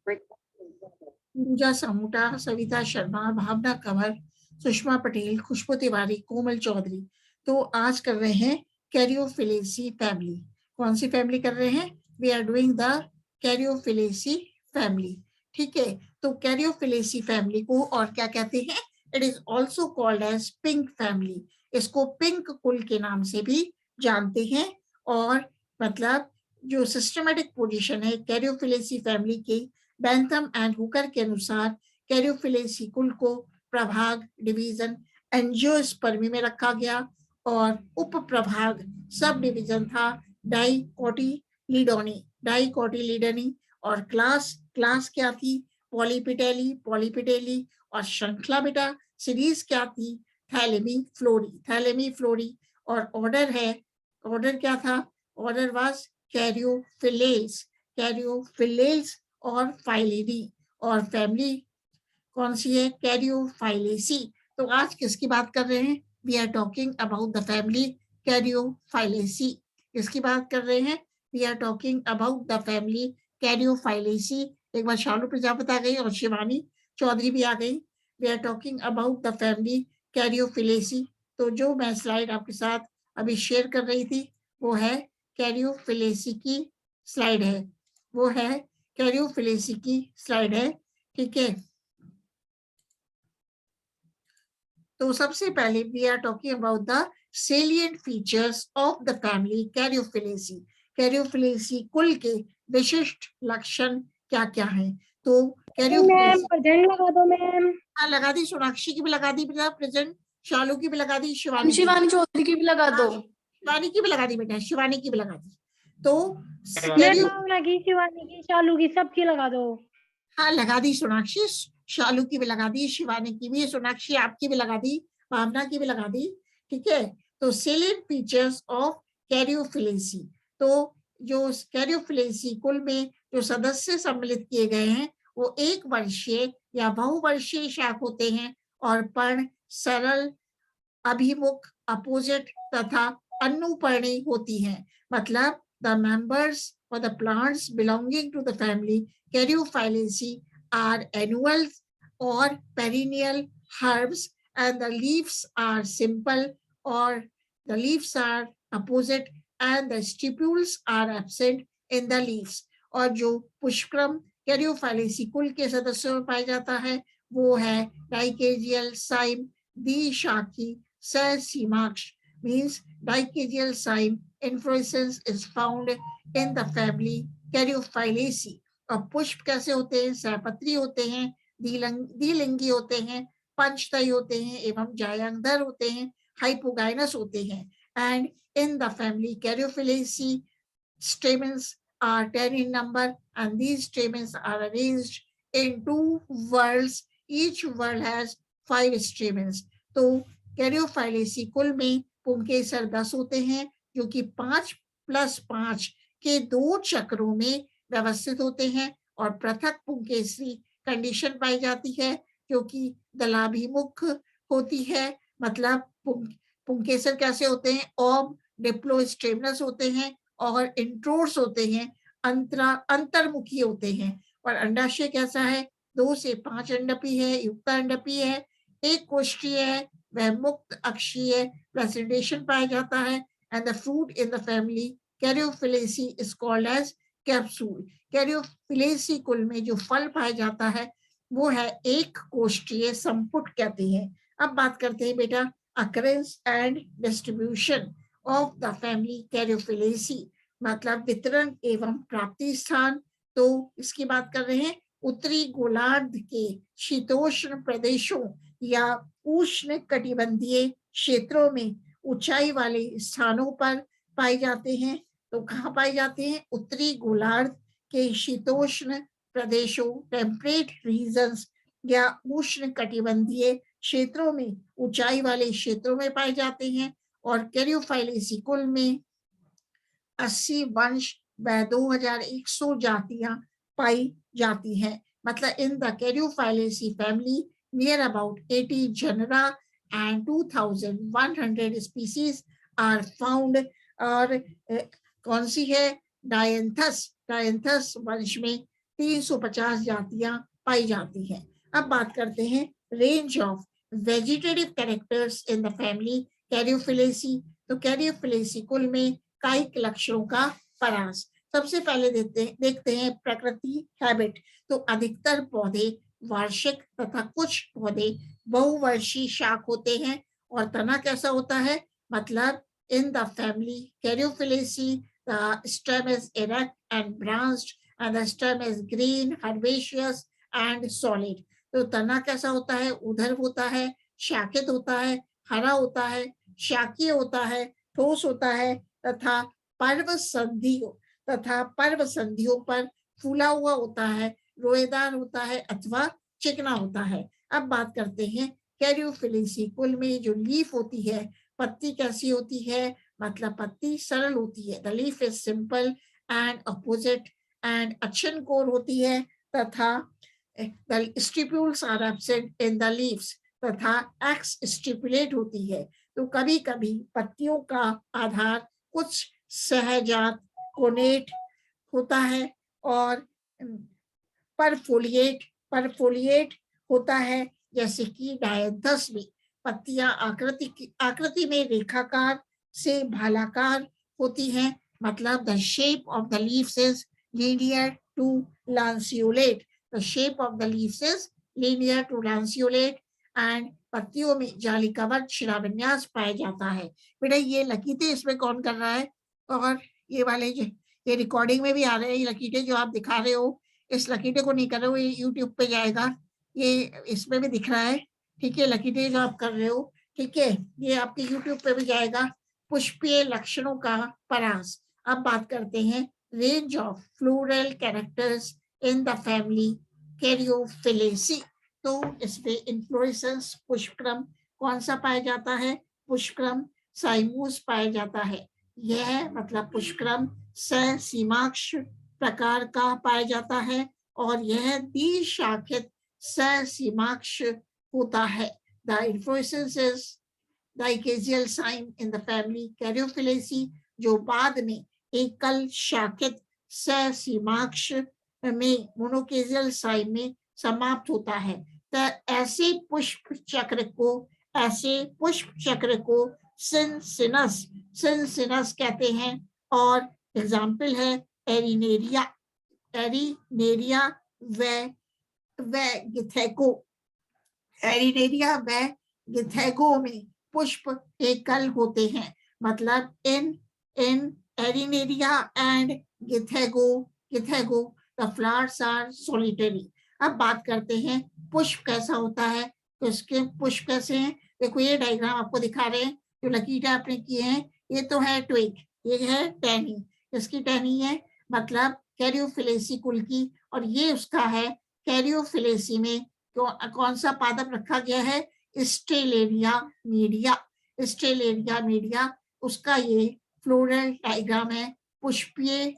पूजा समूटा, सविता शर्मा, भावना कंवर, सुषमा पटेल, खुशबू तिवारी, कोमल चौधरी। तो आज कर रहे हैं कैरियोफिलेसी फैमिली। कौन सी फैमिली कर रहे हैं? We are doing the caryophyllaceae family. ठीक है, तो कैरियोफिलेसी फैमिली को और क्या कहते हैं? It is also called as pink family. इसको पिंक कुल के नाम से भी जानते हैं। और मतलब जो सिस्टमेटिक पोजीशन है कैरियोफिलेसी फैमिली की, बैंथम एंड हुकर के अनुसार कैरियोफिलेसी कुल को प्रभाग डिवीजन एंजियोस्पर्मी में रखा गया और उप प्रभाग सब डिवीजन था डाइकोटिलीडोनी। और क्लास क्या थी? पॉलीपिटेली। और श्रृंखला बेटा सीरीज क्या थी? थैलेमी फ्लोरी। और ऑर्डर क्या था? ऑर्डर वाज कैरियोफिलेल्स और फाइलिडी। और फैमिली कौन सी है? कैरियोफाइलेसी। तो आज किसकी बात कर रहे हैं? We are talking about the family caryophyllaceae. किसकी बात कर रहे हैं? We are talking about the family caryophyllaceae. एक बार शालू प्रजापति आ गई और शिवानी चौधरी भी आ गई। We are talking about the family caryophyllaceae. तो जो मैं स्लाइड आपके साथ अभी शेयर कर रही थी वो है कैरियोफिलेसी की स्लाइड है। वो है कैरियोफिलेसी की स्लाइड है। ठीक है, तो सबसे पहले we are talking about the salient features of the family caryophyllaceae. Caryophyllaceae कुल के विशिष्ट लक्षण क्या क्या हैं? तो कैरियोफिलेसी प्रेजेंट लगा दो मैम। हाँ लगा दी, सोनाक्षी की भी लगा दी बेटा प्रेजेंट, शालू की भी लगा दी, शिवानी चौधरी की भी लगा दो। शिवानी की भी लगा दी बेटा, शिवानी की भी लगा दी। तो मैम भावना की, शिवानी की, शालू की, सबकी लगा दो। हाँ लगा दी सोनाक्षी, शालू की भी लगा दी, शिवानी की भी, सोनाक्षी आपकी भी लगा दी, भावना की भी लगा दी। ठीक है, तो सेलिएंट फीचर्स ऑफ कैरियोफिलेसी। तो जो कैरियोफिलेसी कुल में जो सदस्य सम्मिलित किए गए हैं वो एक वर्षीय या बहुवर्षीय शाख होते हैं और पर्ण सरल, अभिमुख, अपोजिट तथा अनुपर्णी होती हैं। मतलब the members or the plants belonging to the family Caryophyllaceae are annual or perennial herbs, and the leaves are simple or the leaves are opposite and the stipules are absent in the leaves. और जो पुष्पक्रम कैरियोफाइलेसी कुल के सदस्यों में पाया जाता है वो है dichasial Saim द्विशाखी ससीमाक्ष, means dicageal cyme inflorescence is found in the family Caryophyllaceae। और पुष्प कैसे होते हैं? सहपत्री होते हैं, द्विलिंगी होते हैं, पंचतई होते हैं एवं जायांगधर होते हैं, हाइपोगाइनस होते हैं। And in the family Caryophyllaceae stamens are 10 in number and these stamens are arranged in 2 whorls. Each whorl has 5 stamens। तो कैरियोफाइलेसी कुल में पुंकेसर 10 होते हैं जो कि 5+5 के 2 चक्रों में व्यवस्थित होते हैं और पृथक पुंकेसरी कंडीशन पाई जाती है क्योंकि दलाभिमुख होती है। मतलब पुंकेसर कैसे होते हैं? ओम डिप्लोस्टेमनस होते हैं और इंट्रोर्स होते हैं, अंतर्मुखी होते हैं। और अंडाशय कैसा है? 2 से 5 अंडपी है, युक्त अंडपी है, एक कोष्ठीय है, वह मुक्त अक्षीय प्रेसिडेशन पाया जाता है। And the fruit in the family caryophyllaceae is called as capsule. Caryophyllaceae कुल में जो फल पाया जाता है वो है एक कोष्ठीय संपुट कहते हैं। अब बात करते हैं बेटा occurrence and distribution of the family caryophyllaceae, मतलब वितरण एवं प्राप्ति स्थान। तो इसकी बात कर रहे हैं उत्तरी गोलार्ध के शीतोष्ण प्रदेशों या उष्ण कटिबंधीय क्षेत्रों में ऊंचाई वाले स्थानों पर पाए जाते हैं। तो कहाँ पाए जाते हैं? उत्तरी गोलार्ध के शीतोष्ण प्रदेशों टेम्परेट रीजन्स या उष्ण कटिबंधीय क्षेत्रों में, ऊंचाई वाले क्षेत्रों में पाए जाते हैं। और कैरियोफाइलेसी कुल में 80 वंश व 2100 जातियां पाई जाती हैं। मतलब in the caryophyllaceae family near about 80 genera and 2100 species are found। और कौन सी है? डायंथस वंश में 350 जातियां पाई जाती हैं। अब बात करते हैं range of vegetative characters in the family caryophyllaceae. तो कैरियोफिलेसी कुल में कायिक लक्षणों का परास। सबसे पहले देखते हैं प्रकृति हैबिट। तो अधिकतर पौधे वार्षिक तथा कुछ पौधे बहुवर्षीय शाख होते हैं। और तना कैसा होता है, मतलब in the family caryophyllaceae the stem is erect and branched and the stem is green, herbaceous and solid। तो तना कैसा होता है, उधर होता है, शाखित होता है, हरा होता है, शाकीय होता है, ठोस होता है तथा पर्व संधियों पर फूला हुआ होता है, रोएदार होता है अथवा चिकना होता है। अब बात करते हैं कैरियोफिलेसी कुल में जो लीफ होती है, पत्ती कैसी होती है, मतलब पत्ती सरल होती है। The leaf is simple and opposite and अच्छन कोर होती है तथा the stipules are absent in the leaves तथा एक्स स्टिपुलेट होती है। तो कभी कभी पत्तियों का आधार कुछ सहजात कोनेट होता है और परफोलिएट होता है, जैसे कि डायंथस में पत्तियां आकृति में रेखाकार से भालाकार होती हैं, मतलब the shape of the leaves is linear to lanceolate। The shape of the leaves is linear to lanceolate and पत्तियों में जालिकावत शिलाविन्यास पाया जाता है। बेटा ये लकीरें इसमें कौन कर रहा है, और ये वाले जो ये रिकॉर्डिंग में भी आ रहे हैं, ये लकीरें जो आप दिखा रहे हो, इस लकीरे को नहीं कर रहे हो, ये यूट्यूब पे जाएगा, ये इसमें भी दिख रहा है, ठीक है। लकीरें जो आप कर रहे हो, ठीक है, ये आपके यूट्यूब पे भी जाएगा। पुष्पीय लक्षणों का परास। अब बात करते हैं range of floral characters in the family Caryophyllaceae। तो इसमें इन्फ्लोरेसेंस पुष्पक्रम कौन सा पाया जाता है, पुष्पक्रम साइमूस पाया जाता है। यह मतलब पुष्पक्रम ससीमाक्ष प्रकार का पाया जाता है और यह द्विशाखित ससीमाक्ष होता है। The inflorescence is dicaseal cyme in the family Caryophyllaceae, जो बाद में एकल शाखित ससीमाक्ष में मोनोकेजियल साइम में समाप्त होता है। तो ऐसे पुष्प चक्र को सिनसिनस कहते हैं और एग्जाम्पल है एरिनेरिया व गिथेगो में पुष्प एकल होते हैं, मतलब इन Erinaria and Githego, the flowers are solitary। अब बात करते हैं पुष्प कैसा होता है, तो इसके पुष्प कैसे हैं। देखो ये डायग्राम आपको दिखा रहे हैं, जो लकीरें आपने किए हैं, ये तो है ट्विग, ये है टहनी, इसकी टहनी है, मतलब कैरियोफिलेसी कुल की, और ये उसका है। कैरियोफिलेसी में कौन सा पादप रखा गया है, स्टेलेरिया मीडिया, उसका ये फ्लोरल डायग्राम है, पुष्पीय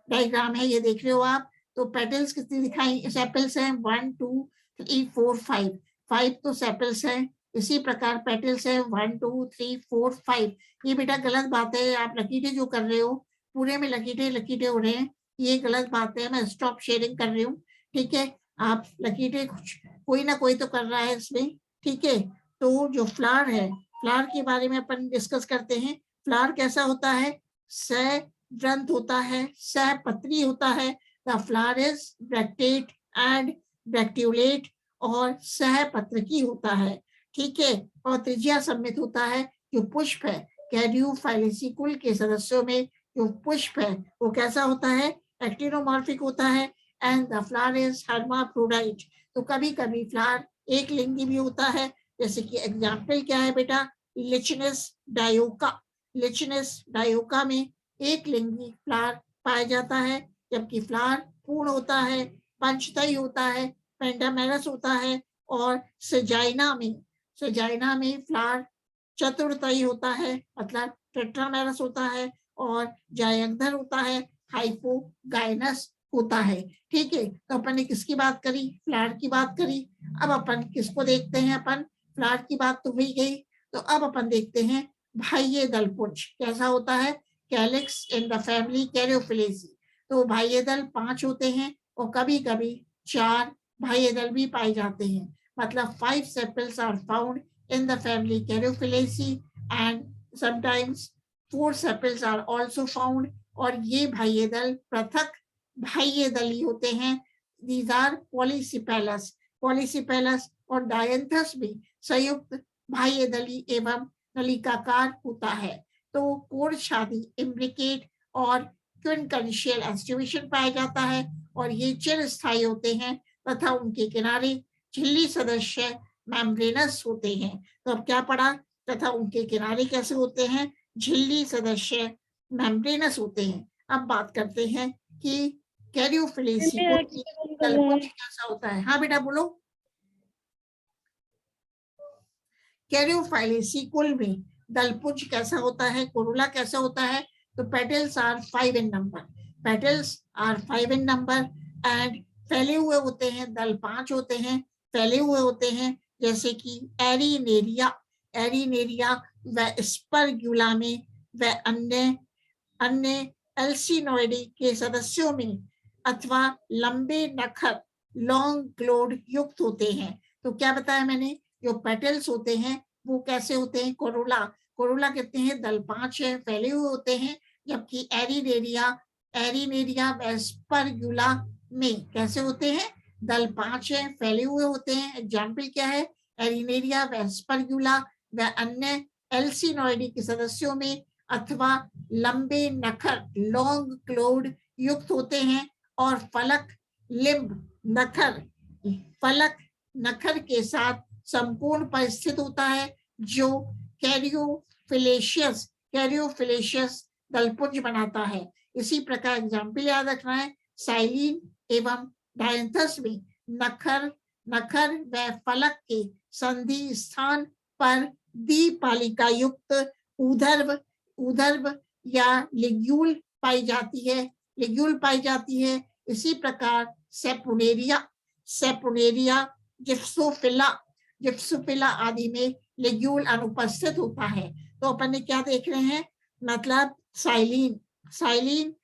डायग्राम है, ये देख रहे हो आप। तो पेटल्स कितनी दिखाई, सेपल्स हैं 1 2 3 4 5 तो सेपल्स हैं। इसी प्रकार पेटल्स हैं 1 2 3 4 5। ये बेटा गलत बात है, आप लकीरें जो कर रहे हो, पूरे में लकीरें हो रहे हैं, ये गलत बात है। मैं स्टॉप शेयरिंग कर रही हूँ, ठीक है। आप लकीरें कोई ना कोई तो कर रहा है इसमें, ठीक है। तो जो फ्लावर है, फ्लावर के बारे में अपन डिस्कस करते हैं। फ्लावर कैसा होता है, सहग्रंथ होता है, सहपत्री होता है। The flower is bracteate and ब्रैक्ट्यूलेट और सहपत्रकी होता है, ठीक है। और त्रिज्या सम्मित होता है। जो पुष्प है कैरियोफाइलेसी कुल के सदस्यों में जो पुष्प है वो कैसा होता है, एक्टिनोमॉर्फिक होता है। And the flower is hermaphrodite. तो कभी कभी फ्लावर एक लिंगी भी होता है, जैसे कि एग्जाम्पल क्या है बेटा, लिचनस डायोका में एक लिंगी फ्लावर पाया जाता है, जबकि फ्लावर पूर्ण होता है, पंचतई होता है, पेंटामेरस होता है। और सजाइना में फ्लावर चतुर्थई होता है, मतलब टेट्रामेरस होता है, और जायंधर होता है, हाइपोगाइनस होता है, ठीक है। तो अपन ने किसकी बात करी, फ्लावर की बात करी। अब अपन किसको देखते हैं, अपन फ्लावर की बात तो हुई गई, तो अब अपन देखते हैं बाह्य दल पुंज कैसा होता है, calyx in the family caryophyllaceae. तो बाह्य दल 5 होते हैं, और कभी कभी 4 बाह्य भी पाए जाते हैं। मतलब 5 sepals are found in the family Caryophyllaceae and sometimes 4 sepals are also found। और ये बाह्यदल पृथक बाह्यदली होते हैं। These are polycephalous। polycephalous और डायंथस भी संयुक्त बाह्यदली एवं नलिकाकार होता है। तो कोर्ड शादी इम्ब्रिकेट और क्विनकन्शियल एस्टिवेशन पाया जाता है और ये चिरस्थायी होते हैं तथा उनके किनारे झिल्ली सदस्य मेम्ब्रेनस होते हैं। तो अब क्या पढ़ा, तथा उनके किनारे कैसे होते हैं, झिल्ली सदस्य मेम्ब्रेनस होते हैं। अब बात करते हैं कि कैरियोफिलेसी मेरा किसी को दलपुंज कैसा होता है। हाँ बेटा बोलो। कैरियोफाइलेसी कुल में दलपुंज कैसा होता है, कोरोला कैसा होता है। तो petals are 5 in number. Petals are 5 in number and फैले हुए होते हैं। दल 5 होते हैं, फैले हुए होते हैं, जैसे कि एरिनेरिया व स्पर्गुला में व अन्य एल्सिनोइडी के सदस्यों में अथवा लंबे नखर लॉन्ग क्लोड युक्त होते हैं। तो क्या बताया मैंने, जो पेटल्स होते हैं वो कैसे होते हैं, कोरोला कहते हैं दल 5 है, फैले हुए होते हैं। जबकि एरिनेरिया व स्पर्गुला में कैसे होते हैं, दल 5 है, फैले हुए होते हैं। एग्जाम्पल क्या है, एरिनेरिया व स्पर्गुला व अन्य एल्सिनोइडी के सदस्यों में अथवा लंबे नखर लॉन्ग क्लोड युक्त होते हैं। और फलक नखर के साथ संपूर्ण पर स्थित होता है, जो कैरियोफिलेशियस दलपुंज बनाता है। इसी प्रकार एग्जाम्पल याद रखना है, साइलिन एवं डायंथस में नखर व फलक के संधि स्थान पर द्विपालिका युक्त ऊर्ध्व या लिग्यूल पाई जाती है। इसी प्रकार सेपोनेरिया जिप्सोफिला आदि में लिग्यूल अनुपस्थित होता है। तो अपन ने क्या देख रहे हैं, मतलब साइलिन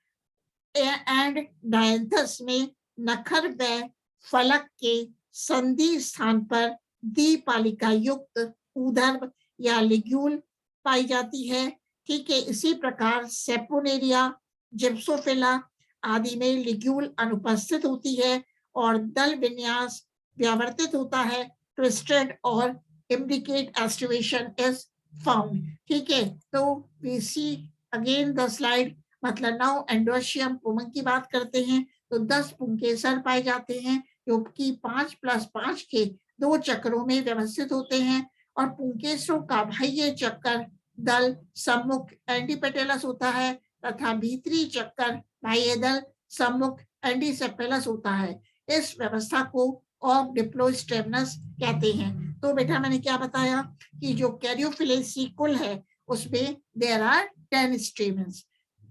एंड डायंथस में नखर व फलक के संधि स्थान पर द्विपालिका युक्त ऊर्ध्व या लिग्यूल पाई जाती है। ठीक है, इसी प्रकार सेपोनेरिया जिप्सोफिला आदि में लिग्यूल अनुपस्थित होती है और दल विन्यास व्यावर्तित होता है, ट्विस्टेड और इम्ब्रिकेट एस्टिवेशन इज फाउंड। ठीक है, तो we see again the slide. मतलब नाउ एंडोशियम पुंकेसर की बात करते हैं तो 10 पुंकेसर पाए जाते हैं, जो कि 5+5 के 2 चक्रों में व्यवस्थित होते हैं। और पुंकेसरों का बाह्य चक्कर दल सम्मुख एंटीपेटलस होता है तथा भीतरी चक्कर बाह्य दल सम्मुख एंटीसेपेलस होता है। इस व्यवस्था को ऑफ डिप्लोस्टेमनस कहते हैं। तो बेटा मैंने क्या बताया कि जो कैरियोफिलेसी कुल है उसमें there are 10 stamens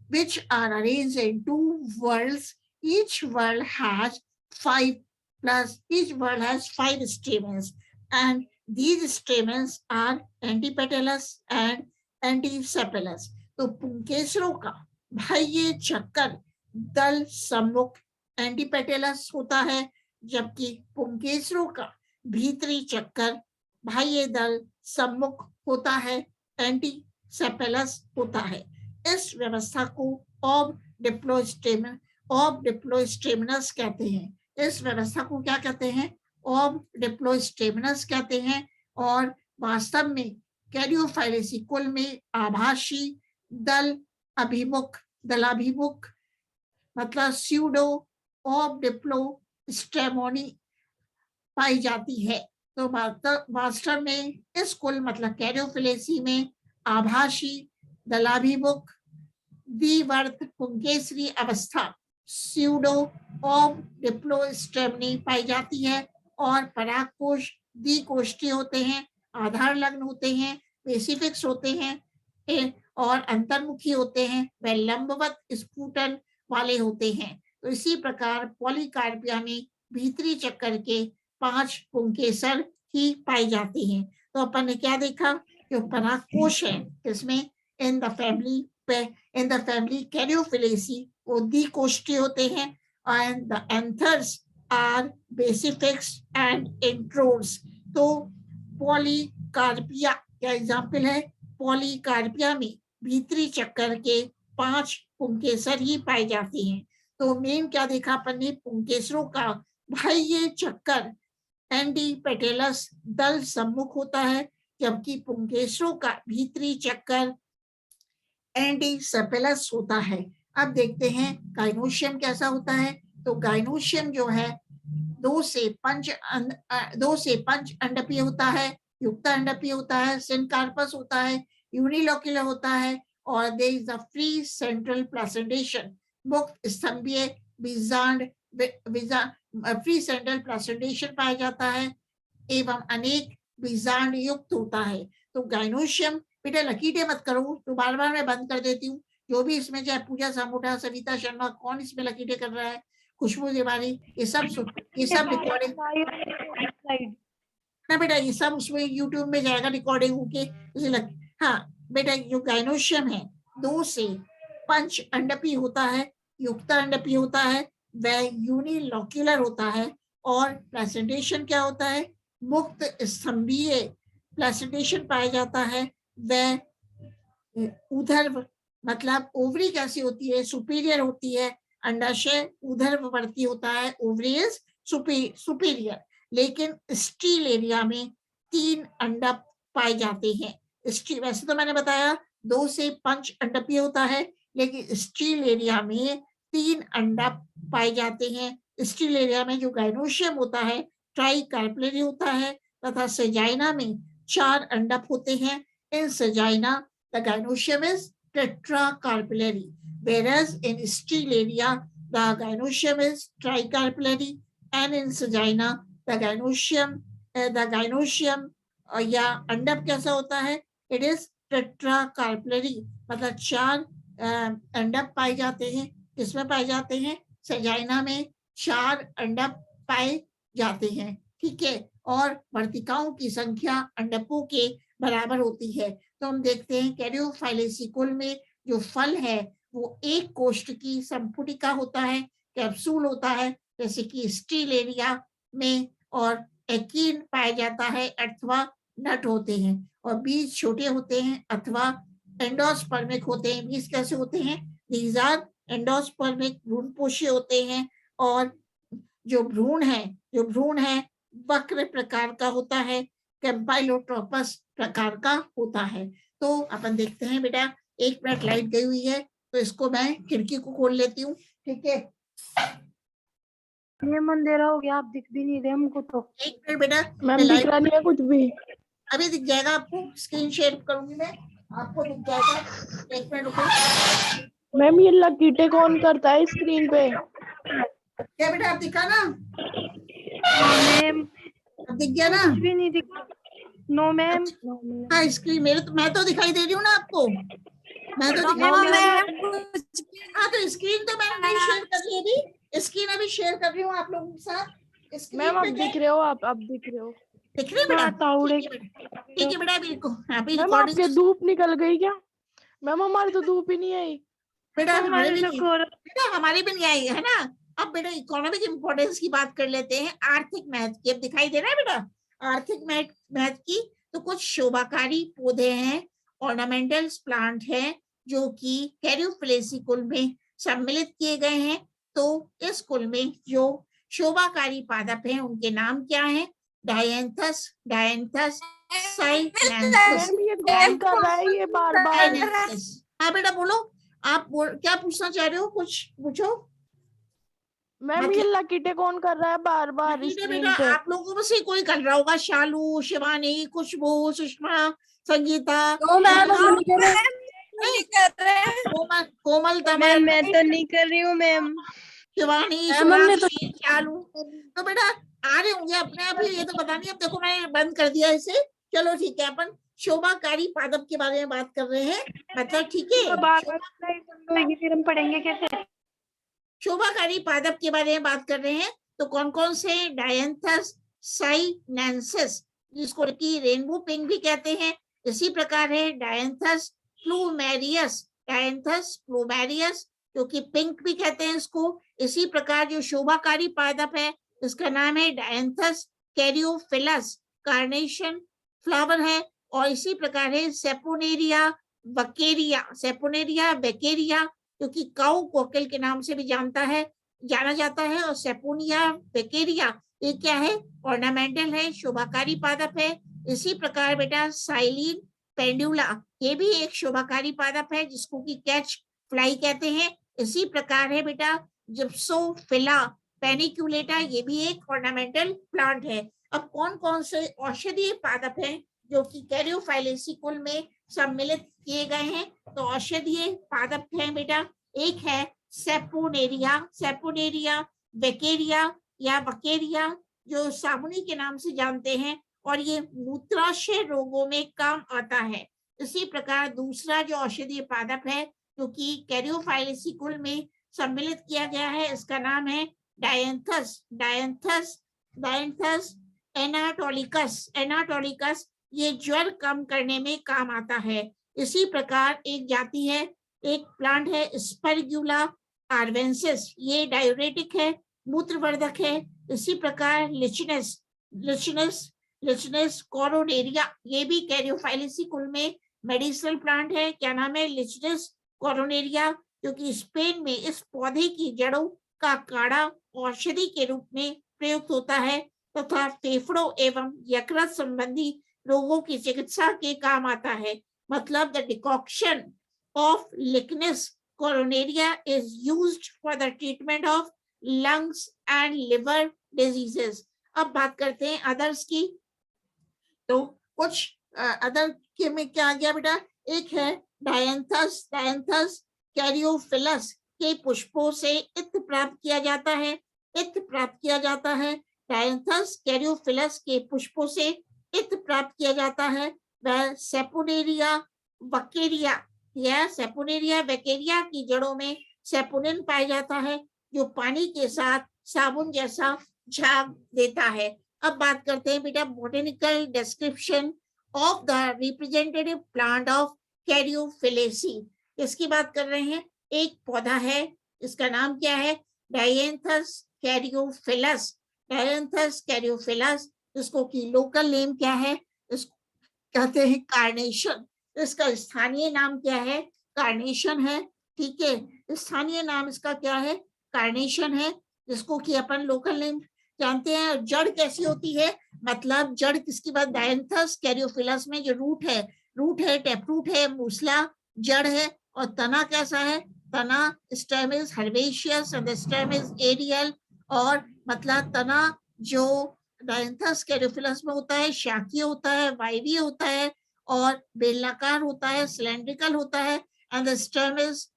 which are arranged in 2 whorls. Each whorl has 5 stamens and these stamens are antipetalous and antisepalous। तो पुंकेसरों का बाह्य चक्कर दल सम्मुख एंटीपेटलस होता है, जबकि पुंकेसरों का भीतरी चक्कर बाह्य दल सम्मुख होता है, एंटीसेपेलस होता है। इस व्यवस्था को ऑफ डिप्लोस्टेमनस कहते हैं। इस व्यवस्था को क्या कहते हैं, ऑफ डिप्लोस्टेमनस कहते हैं। और वास्तव में कैरियोफाइलेसी कुल में आभासी दलाभिमुख मतलब स्यूडो ऑफ डिप्लोस्टेमोनी पाई जाती है। तो वास्तव में इस कुल मतलब कैरियोफिलेसी में आभासी दलाभिमुख द्विवर्त पुंकेसरी अवस्था स्यूडो ऑफ डिप्लोस्टेमनी पाई जाती है। और परागकोश द्विकोष्ठीय होते हैं, आधार लग्न होते हैं, पेसिफिक्स होते हैं और अंतर्मुखी होते हैं, वे लंबवत स्फुटन वाले होते हैं। तो इसी प्रकार पॉलीकार्पिया में भीतरी चक्कर के 5 पुंकेसर ही पाए जाते हैं। तो अपन ने क्या देखा, जो परागकोश है इसमें इन द फैमिली कैरियोफिलेसी वो द्विकोष्ठीय होते हैं, and the anthers are basifix and introdes. तो पॉलीकार्पिया क्या एग्जाम्पल है? पॉलीकार्पिया में भीतरी चक्कर के 5 पुंकेसर ही पाए जाते हैं। तो मेन क्या देखा अपन ने? पुंकेसरों का बाह्य चक्कर एंडीपेटेलस दल सम्मुख होता है, जबकि पुंकेसरों का भीतरी चक्कर एंडीसेपेलस होता है। अब देखते हैं गाइनोशियम कैसा होता है। तो गाइनोशियम जो है 2 से 5 अंडपीय होता है, युक्त अंडपीय होता है, सिनकार्पस होता है, यूनिलोक्युलर होता है, और there is a free central placentation, मुक्त स्तंभीय बीजांड फ्री सेंट्रल प्लासेंटेशन पाया जाता है एवं अनेक बीजांड युक्त होता है। तो गाइनोशियम, बेटा लकीटे मत करो, तो बार बार मैं बंद कर देती हूँ। जो भी इसमें चाहे पूजा सामोटा, सविता शर्मा, कौन इसमें लकीटे कर रहा है, खुशबू तिवारी, ये सब रिकॉर्डिंग ना बेटा, ये सब उसमें यूट्यूब में जाएगा रिकॉर्डिंग होके। हाँ बेटा, जो गाइनोशियम है 2 से 5 अंडपीय होता है, युक्त अंडपीय होता है, वह यूनिलोक्युलर होता है, और प्लेसेंटेशन क्या होता है? मुक्त स्तंभीय प्लेसेंटेशन पाया जाता है। वह ऊर्ध्व, मतलब ओवरी कैसी होती है? सुपीरियर होती है। अंडाशय ऊर्ध्ववर्ती होता है, ओवरी इज सुपीरियर। लेकिन स्टील एरिया में 3 अंडप पाए जाते हैं। वैसे तो मैंने बताया 2 से 5 अंडपीय होता है, लेकिन स्टील एरिया में 3 अंडप पाए जाते हैं। स्टील एरिया में जो गाइनोशियम होता है ट्राइकार्पेलरी होता है, तथा सजाइना में 4 अंडप होते हैं। इन सजाइना the gynoecium is tetracarpellary, whereas in steel area the gynoecium is tricarpellary, and in sagina the gynoecium या अंडप कैसा होता है? It is tetracarpellary, मतलब 4 अंडप पाए जाते हैं। किसमें पाए जाते हैं? सजाइना में 4 अंडप पाए जाते हैं, ठीक है। और वर्तिकाओं की संख्या अंडपों के बराबर होती है। तो हम देखते हैं कैरियोफाइलेसी कुल में जो फल है वो एक कोष्ठ की संपुटिका होता है, कैप्सूल होता है, जैसे कि स्टील एरिया में, और एकीन पाया जाता है अथवा नट होते हैं, और बीज छोटे होते हैं अथवा एंडोस्पर्मिक होते हैं। बीज कैसे होते हैं? दीज आर एंडोस्पर्मिक, भ्रूणपोषी होते हैं। और जो भ्रूण है वक्र प्रकार का होता है, कैम्पाइलोट्रोपस प्रकार का होता है। तो अपन देखते हैं बेटा, 1 मिनट लाइट गई हुई है, तो इसको मैं खिड़की को खोल लेती हूँ, ठीक है। ये अंधेरा हो गया, आप दिख भी नहीं रहे हमको तो। 1 मिनट बेटा, मैम दिख रहा नहीं है कुछ भी। अभी दिख जाएगा आपको, स्क्रीन शेयर करूंगी मैं, आपको दिख जाएगा। 1 मिनट रुको। मैम ये लकीटे कौन करता है स्क्रीन पे? क्या बेटा, आप दिखा ना? मैम अब दिख गया ना? कुछ भी नहीं दिख रहा। No ma'am. हाँ, स्क्रीन मैं तो दिखाई दे रही हूँ ना आपको, मैं तो दिखाई दे रही हूँ। हाँ, तो स्क्रीन तो मैंने नहीं शेयर कर दी अभी, स्क्रीन अभी शेयर कर रही हूँ आप लोगों के साथ। मैम अब दिख रहे हो आप, अब दिख रहे हो। दिख रहे बेटा? ताउड़े ठीक है बेटा, अभी अभी मैम आपके धूप निकल गई क्या? मैम हमारी तो धूप ही नहीं आई। बेटा हमारे भी नहीं, बेटा हमारी भी नहीं आई है ना। अब बेटा इकोनॉमिक इंपोर्टेंस की बात कर लेते हैं, आर्थिक महत्व की। अब दिखाई दे रहा है बेटा आर्थिक महत्व की? तो कुछ शोभाकारी पौधे हैं, ऑर्नामेंटल प्लांट हैं, जो कि कैरियोफिलेसी कुल में सम्मिलित किए गए हैं। तो इस कुल में जो शोभाकारी पादप हैं उनके नाम क्या हैं? डायंथस, साइनेंथस। मैम ये कौन कर रहा है ये बार-बार? हाँ बेटा बोलो, आप क्या पूछना चाह रहे हो? कुछ पूछो। मैम ये लकीटे कौन कर रहा है बार-बार स्क्रीन पे? आप लोगों में से कोई कर रहा होगा, शालू, शिवानी, खुशबू, सुषमा, संगीता। कोमल, तमल। मैं तो नहीं कर रही हूँ मैम। शिवानी, शालू, तो बेटा आ रहे होंगे अपने आप ही, ये तो पता नहीं। अब देखो मैंने बंद कर दिया इसे। चलो ठीक है, अपन शोभाकारी पादप के बारे में बात कर रहे हैं, मतलब ठीक है। फिर हम पढ़ेंगे कैसे? शोभाकारी पादप के बारे में बात कर रहे हैं। तो कौन कौन से? डायंथस साइनेंसिस, जिसको कि रेनबो पिंक भी कहते हैं। इसी प्रकार है डायंथस प्लूमेरियस, क्योंकि पिंक भी कहते हैं इसको। इसी प्रकार जो शोभाकारी पादप है इसका नाम है डायंथस कैरियोफिलस, कार्नेशन फ्लावर है। और इसी प्रकार है सेपोनेरिया वकेरिया, सेपोनेरिया वेकेरिया, क्योंकि काऊ कोकिल के नाम से भी जाना जाता है। और सेपोनिया वेकेरिया ये क्या है, ऑर्नामेंटल है, शोभाकारी पादप है। इसी प्रकार बेटा साइलिन पेंडुला ये भी एक शोभाकारी पादप है जिसको कि कैच फ्लाई कहते हैं। इसी प्रकार है बेटा जिप्सोफिला पेनिकुलेटा, ये भी एक ऑर्नामेंटल प्लांट है। अब कौन कौन से औषधीय पादप हैं जो कि कैरियोफाइलेसी कुल में सम्मिलित किए गए हैं? तो औषधीय पादप हैं बेटा, एक है सेपोनेरिया, सेपोनेरिया वेकेरिया या वकेरिया जो सामुनी के नाम से जानते हैं, और ये मूत्राशय रोगों में काम आता है। इसी प्रकार दूसरा जो औषधीय पादप है जो कि कैरियोफाइलेसी कुल में सम्मिलित किया गया है इसका नाम है डायंथस, डायंथस डायंथस एनाटोलिकस, एनाटोलिकस ये ज्वर कम करने में काम आता है। इसी प्रकार एक जाति है, एक प्लांट है स्पर्गुला आर्वेंसिस, ये डायूरेटिक है, मूत्रवर्धक है। इसी प्रकार लिचनेस, लिचनेस लिचनेस कोरोनेरिया ये भी कैरियोफाइलेसी कुल में मेडिसिनल प्लांट है। क्या नाम है? लिचनेस कोरोनेरिया, क्योंकि स्पेन में इस पौधे की जड़ों का काढ़ा औषधि के रूप में प्रयुक्त होता है तथा फेफड़ों एवं यकृत संबंधी रोगों की चिकित्सा के काम आता है। मतलब the decoction of Lichens coronaria is used for the treatment of lungs and liver diseases. अब बात करते हैं अदर्स की। तो कुछ अदर के में क्या आ गया बेटा, एक है डायंथस, डायंथस कैरियोफिलस के पुष्पों से इत्र प्राप्त किया जाता है, इत्र प्राप्त किया जाता है। डायंथस कैरियोफिलस के पुष्पों से इत्र प्राप्त किया जाता है। वह सेपोनेरिया वकेरिया या सेपोनेरिया वेकेरिया की जड़ों में सेपोनिन पाया जाता है जो पानी के साथ साबुन जैसा झाग देता है। अब बात करते हैं बेटा botanical description of the representative plant of caryophyllaceae. इसकी बात कर रहे हैं। एक पौधा है, इसका नाम क्या है? डायंथस कैरियोफिलस, डायंथस कैरियोफिलस, जिसको कि लोकल नेम क्या है? इसको कहते हैं कार्नेशन। इसका स्थानीय नाम क्या है? कार्नेशन है। ठीक है, स्थानीय नाम इसका क्या है? कार्नेशन है, जिसको कि अपन लोकल नेम जानते हैं। जड़ कैसी होती है? मतलब जड़ किसकी बात? डायंथस कैरियोफिलस में जो रूट है टेपरूट है, मूसला जड़ है। और तना कैसा है? तना stem is herbaceous and the stem is aerial. और मतलब तना जो डायंथस कैरियोफिलस में होता है शाखीय होता है, वायवीय होता है और बेलनाकार होता है, सिलेंड्रिकल होता है। एंड द स्टेम इज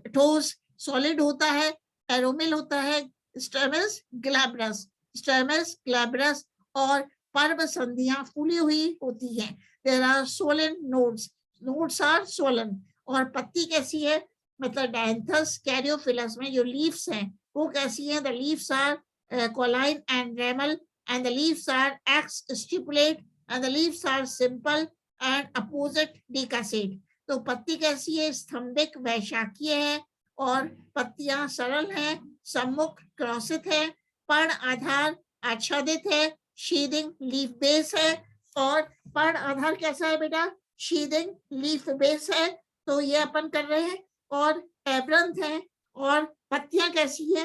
ठोस सॉलिड होता है, एरोमिल होता है। Stem is glabrous, stem is glabrous और पर्व संधियां फूली हुई होती हैं। There are swollen nodes, nodes are swollen. और पत्ती कैसी है? मतलब डायंथस कैरियोफिलस में जो लीव्स हैं वो कैसी हैं? The leaves are cauline and ramal and the leaves are exstipulate and the leaves are simple and opposite decussate. तो पत्ती कैसी है? स्तंभिक वैशाखीय है और पत्तियां सरल हैं, सम्मुख क्रॉसित है, पर्ण आधार आच्छादित है, शीदिंग लीफ बेस है। और पर्ण आधार कैसा है बेटा? शीदिंग लीफ बेस है। तो ये अपन कर रहे हैं। और एब्रंथ है। और पत्तियां कैसी है?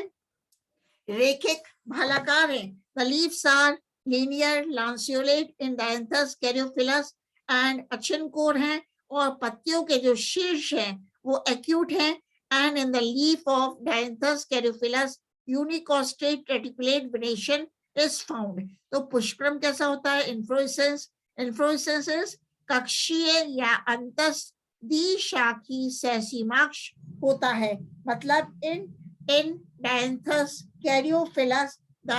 रेखिक भालाकार है। The leaves are linear lanceolate in Dianthus caryophyllus and अचनकोर हैं। और पत्तियों के जो शीर्ष हैं वो एक्यूट हैं। And in the leaf of Dianthus caryophyllus unicostate reticulate venation is found. तो पुष्पक्रम कैसा होता है? इन्फ्लोरेसेंस, इन्फ्लोरेसेंस इज कक्षीय या अंतस द्विशाखी सहसीमाक्ष होता है। मतलब in Dianthus caryophyllus the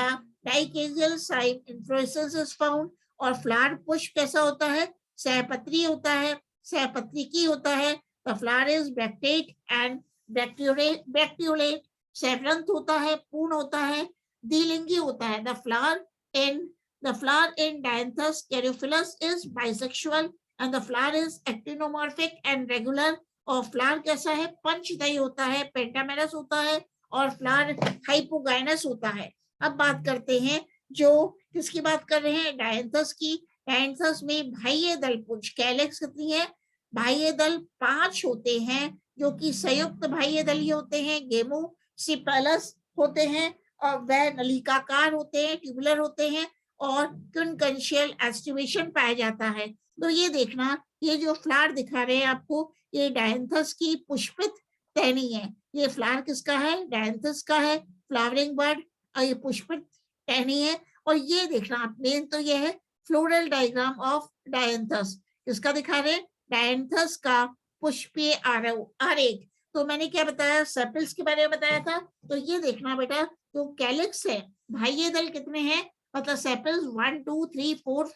dichasial cyme inflorescence is found. और फ्लावर पुष्प कैसा होता है? सहपत्री होता है, सहपत्रिकी होता है। The flower is bracteate and bracteolate, सहवृंत होता है, पूर्ण होता है, द्विलिंगी होता है। The flower in Dianthus caryophyllus is bisexual and the flower is actinomorphic and regular और फ्लावर कैसा है, पंचदयी होता है, पेंटामेरस होता है और फ्लावर हाइपोगाइनस होता है। अब बात करते हैं जो किसकी बात कर रहे हैं, डायंथस की। डायंथस में बाह्य दल पुंज कैलेक्स कितनी है, बाह्य दल 5 होते हैं जो कि संयुक्त बाह्य दलीय होते हैं, गेमोसिपेलस होते हैं और वह नलिकाकार होते हैं, ट्यूबुलर होते हैं और क्विनकंशियल एस्टिवेशन पाया जाता है। तो ये देखना, ये जो फ्लावर दिखा रहे हैं आपको, ये डायंथस की पुष्पित टहनी है। ये फ्लावर किसका है, डायंथस का है, फ्लावरिंग बर्ड, और ये पुष्पित टहनी है। और ये देखना आप, मेन तो ये है फ्लोरल डायग्राम ऑफ डायंथस। किसका दिखा रहे हैं, डायंथस का पुष्पीय आरेख। तो मैंने क्या बताया, सेपल्स के बारे में बताया था। तो ये देखना बेटा, जो कैलिक्स है, बाह्य दल कितने हैं, मतलब सेपल्स 1 2 3 4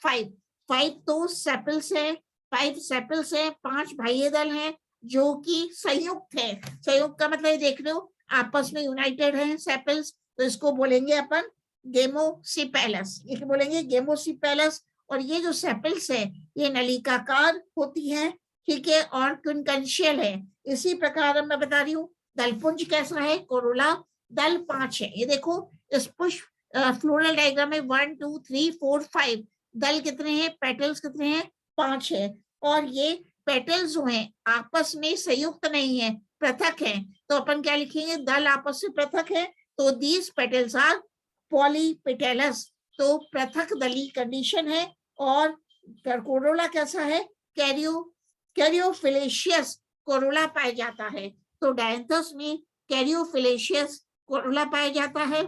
5 तो सेपल्स है, 5 सेपल्स है, 5 बाह्य दल हैं जो कि संयुक्त है। संयुक्त का मतलब ये देख रहे हो, आपस में यूनाइटेड है सेपल्स, तो इसको बोलेंगे अपन गेमोसिपेलस, ये बोलेंगे गेमोसिपेलस। और ये जो सेपल्स है ये नलिकाकार होती है, ठीक है, और क्विनकंशियल है। इसी प्रकार मैं बता रही हूँ दलपुंज कैसा है, कोरोला दल 5 है। ये देखो इस पुष्प फ्लोरल डायग्राम में 1 2 3 4 5 दल कितने हैं, पेटल्स कितने हैं, 5 है। और ये पेटल्स जो हैं आपस में संयुक्त नहीं है, पृथक है। तो अपन क्या लिखेंगे, दल आपस में पृथक है, तो दीज पेटल्स आर पॉलीपेटलस, तो पृथक दली कंडीशन है। और कोरोला कैसा है, कैरियोफिलेशियस कोरोला पाया जाता है। तो डायंथस में कैरियोफिलेशियस कोरोला पाया जाता है।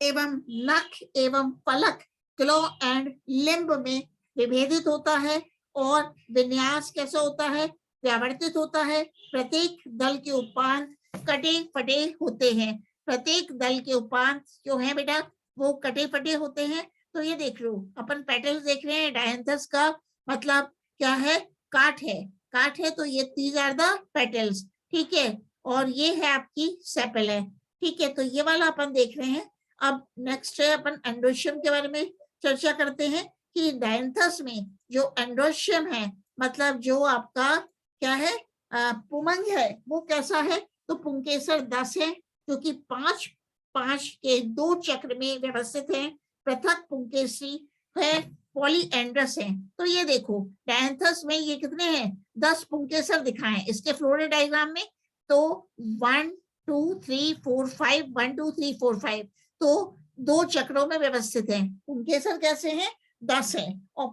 एवं नख एवं पलक क्लो एंड लिम्ब में विभेदित होता है। और विन्यास कैसा होता है, व्यावर्तित होता है। प्रत्येक दल के उपांत कटे फटे होते हैं। प्रत्येक दल के उपांत जो है बेटा वो कटे फटे होते हैं। तो ये देख लो, अपन पेटल्स देख रहे हैं, डायंथस का मतलब क्या है, काट है, काट है, तो ये these are the petals, ठीक है। और ये है आपकी सेपल है, ठीक है। तो ये वाला अपन देख रहे हैं। अब नेक्स्ट है अपन एंड्रोशियम के बारे में चर्चा करते हैं कि डायंथस में जो एंड्रोशियम है, मतलब जो आपका क्या है, पुमंग है, वो कैसा है, तो पुंकेसर 10 है, जो कि 5 के 2 चक्र में व्यवस्थित है। पृथक पुंकेसरी है, पॉलीएंड्रस है। तो ये देखो डायंथस में ये कितने हैं, 10 पुंकेसर दिखाएं इसके फ्लोरल डायग्राम में। तो 1 2 3 4 5 1 2 3 4 5 तो 2 चक्रों में व्यवस्थित हैं। पुंकेसर कैसे हैं, 10 है, और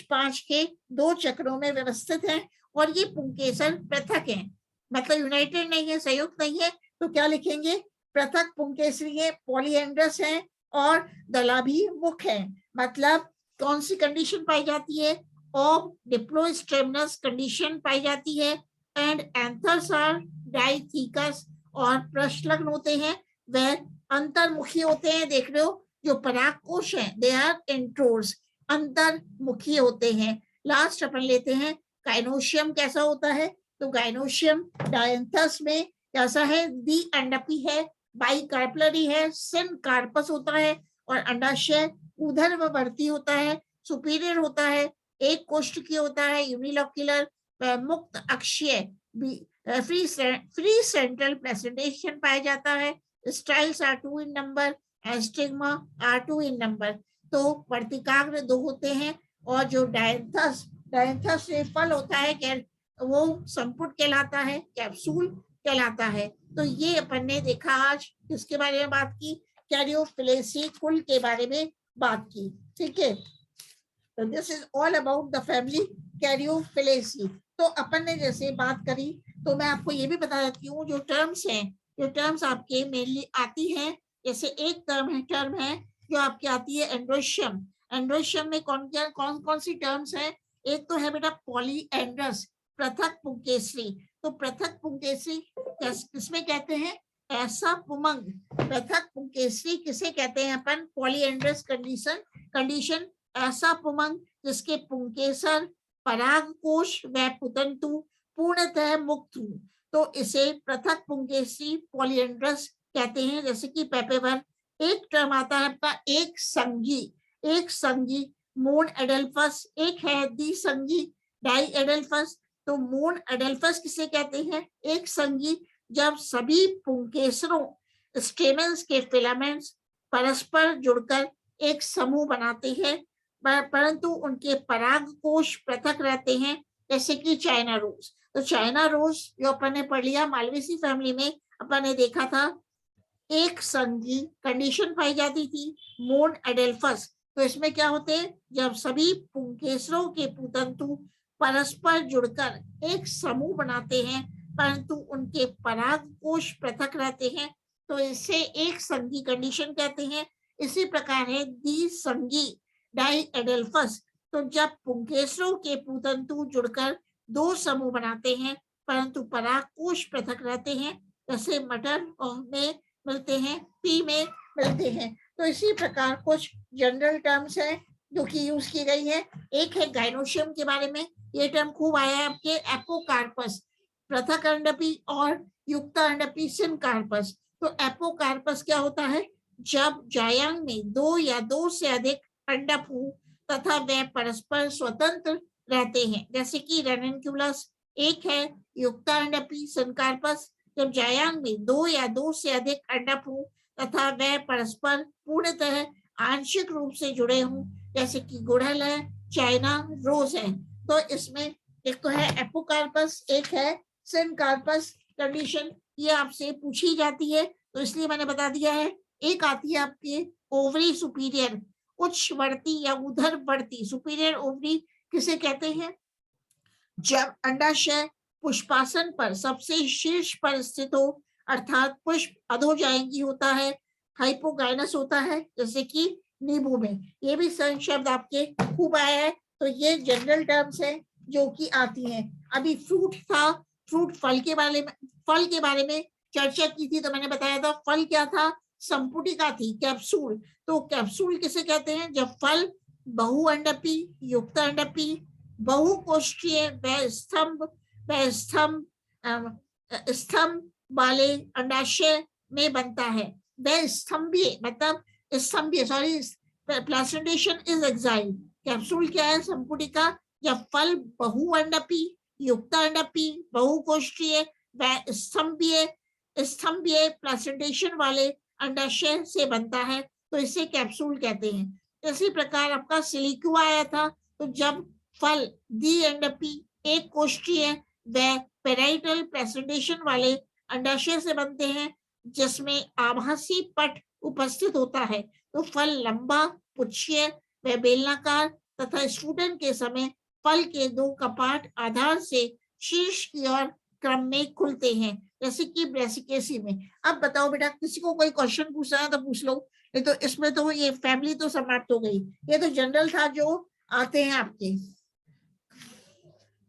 5 के 2 चक्रों में व्यवस्थित हैं। और ये पुंकेसर पृथक हैं, मतलब यूनाइटेड नहीं है, संयुक्त नहीं है। तो क्या लिखेंगे, पृथक पुंकेसरी है, पॉलीएंड्रस है और दलाभिमुख है। मतलब कौन सी कंडीशन पाई जाती है, ऑफ डिप्लोस्टेमनस कंडीशन पाई जाती है। एंड एंथर्स आर डाइथिकस, और प्रश्लग्न होते हैं, वह अंतर्मुखी होते हैं। देख रहे हो जो परागकोश हैं, दे आर इंट्रोर्स, अंतर्मुखी होते हैं। लास्ट अपन लेते हैं गाइनोशियम कैसा होता है। तो गाइनोशियम डायंथस में कैसा है, द्विअंडपी है, बाइकार्पलरी है, सिनकार्पस होता है और अंडाशय ऊर्ध्ववर्ती होता है, सुपीरियर होता है, एक कोष्ठकी होता है, यूनिलोक्युलर, मुक्त अक्षीय, फ्री सेंट्रल प्रेजेंटेशन पाया जाता है। Styles are 2 in number, stigma are 2 in number. तो वर्तिकाग्र 2 होते हैं। और जो डायंथस से फल होता है वो संपुट कहलाता है, कैप्सूल कहलाता है। तो ये अपन ने देखा आज किसके बारे में बात की, कैरियोफिलेसी कुल के बारे में बात की, ठीक है। तो this is all about the family caryophyllaceae. तो अपन ने जैसे बात करी, तो मैं आपको ये भी बता देती हूँ जो टर्म्स हैं, जो टर्म्स आपके मेनली आती हैं। जैसे एक टर्म है जो आपकी आती है एंड्रोशियम। एंड्रोशियम में कौन सी टर्म्स है, एक तो है बेटा पॉलीएंड्रस, पृथक पुंकेसरी। तो पृथक पुंकेसरी किसमें कहते हैं, ऐसा पुमंग। पृथक पुंकेसरी किसे कहते हैं अपन, पॉलीएंड्रस कंडीशन ऐसा पुमंग जिसके पुंकेसर, परागकोश व पुतंतु पूर्णतः मुक्त हो, तो इसे पृथक पुंकेसरी पॉलीएंड्रस कहते हैं। जैसे कि पेपेवर। एक टर्म आता है आपका एक संगी मोन एडल्फस, एक है द्विसंगी डाई एडल्फस। तो मून एडेल्फस किसे कहते हैं? एक संगी जब सभी पुंकेसरों स्टेमन्स के फिलामेंट्स परस्पर जुड़कर एक समूह बनाते हैं, परंतु उनके पराग कोश पृथक रहते हैं, जैसे कि चाइना रोज। तो चाइना रोज जो अपन ने पढ़ लिया मालवेसी फैमिली में, अपन ने देखा था एक संगी कंडीशन पाई जाती थी मून एडेल्फस। तो इसमें क्या होते हैं? जब सभी पुंकेसरों के पुतंतु परस्पर जुड़कर एक समूह बनाते हैं, परंतु उनके पराग कोश पृथक रहते हैं, तो इसे एक संगी कंडीशन कहते हैं। इसी प्रकार है द्विसंगी डाई एडेल्फस। तो जब पुंकेसरों के पुतंतु जुड़कर दो समूह बनाते हैं, परंतु पराग कोश पृथक रहते हैं, जैसे मटर में मिलते हैं, पी में मिलते हैं। तो इसी प्रकार कुछ जनरल टर्म्स हैं जो कि यूज की गई है। एक है गाइनोशियम के बारे में, ये टर्म खूब आया है आपके, एपोकार्पस पृथक अंडपी और युक्त अंडपी सिनकार्पस। तो एपोकार्पस क्या होता है? जब जायांग में दो या दो से अधिक अंडपू तथा वे परस्पर स्वतंत्र रहते हैं, जैसे कि रेननक्यूलस। एक है युक्त अंडपी सिनकार्पस, जब जायांग में दो या दो से अधिक अंडपू तथा वे परस्पर पूर्णतः आंशिक रूप से जुड़े हों, जैसे कि गुड़हल है, चाइना रोज है। तो इसमें एक तो है एपोकार्पस, एक है सिनकार्पस कंडीशन। ये आपसे पूछी जाती है तो इसलिए मैंने बता दिया है। एक आती है आपके ओवरी सुपीरियर, उच्चवर्ती या उधरवर्ती। सुपीरियर ओवरी किसे कहते हैं? जब अंडाशय पुष्पासन पर सबसे शीर्ष पर स्थित हो, अर्थात पुष्प अधोजायंगी होता है, हाइपोगाइनस होता है, जैसे कि नींबू में। ये भी शब्द आपके खूब आया है। तो ये जनरल टर्म्स है जो कि आती हैं। अभी फ्रूट था, फ्रूट फल के बारे में चर्चा की थी, तो मैंने बताया था फल क्या था? संपुटिका थी, कैप्सूल। तो कैप्सूल किसे कहते हैं? जब फल बहुअंडपी, युक्त अंडपी, बहुकोष्ठीय व स्तंभ वाले अंडाशय में बनता है। व स्तंभीय मतलब स्तंभीय, sorry, placentation is axile. Capsule क्या है? संपुटिका। जब फल बहुअंडपी, युक्त अंडपी, बहुकोष्ठीय व स्तंभीय प्लासेंटेशन वाले अंडाशय से बनता है, तो इसे कैप्सूल कहते हैं। इसी प्रकार आपका सिलिक्वा आया था। तो जब फल द्विअंडपी, एक कोष्ठीय व पेराइटल प्रेजेंटेशन वाले अंडाशय से बनते हैं, जिसमें आभासी पट उपस्थित होता है, तो फल लंबा, पुच्छीय व बेलनाकार तथा स्फुटन के समय फल के दो कपाट आधार से शीर्ष की ओर क्रम में खुलते हैं, जैसे कि ब्रेसिकेसी में। अब बताओ बेटा, किसी को कोई क्वेश्चन पूछना है तो पूछ लो। नहीं तो इसमें तो ये फैमिली तो समाप्त हो गई। ये तो जनरल था जो आते हैं आपके।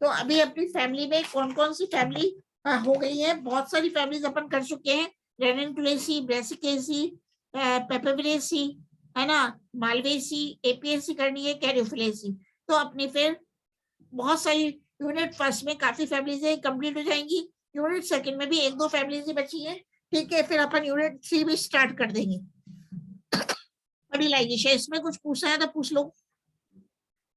तो अभी अपनी फैमिली में कौन कौन सी फैमिली हो गई है? बहुत सारी फैमिलीज अपन कर चुके हैं। रेननक्यूलेसी, ब्रेसिकेसी, पेपेवरेसी, है ना, मालवेसी, एपीएसी करनी है, कैरियोफिलेसी। तो अपनी फिर बहुत सारी यूनिट फर्स्ट में काफी फैमिलीज कंप्लीट हो जाएंगी। यूनिट सेकंड में भी एक दो फैमिलीज बची है। ठीक है, फिर अपन यूनिट 3 भी स्टार्ट कर देंगे। पढ़ी लाइए। इसमें कुछ पूछना है तो पूछ लो।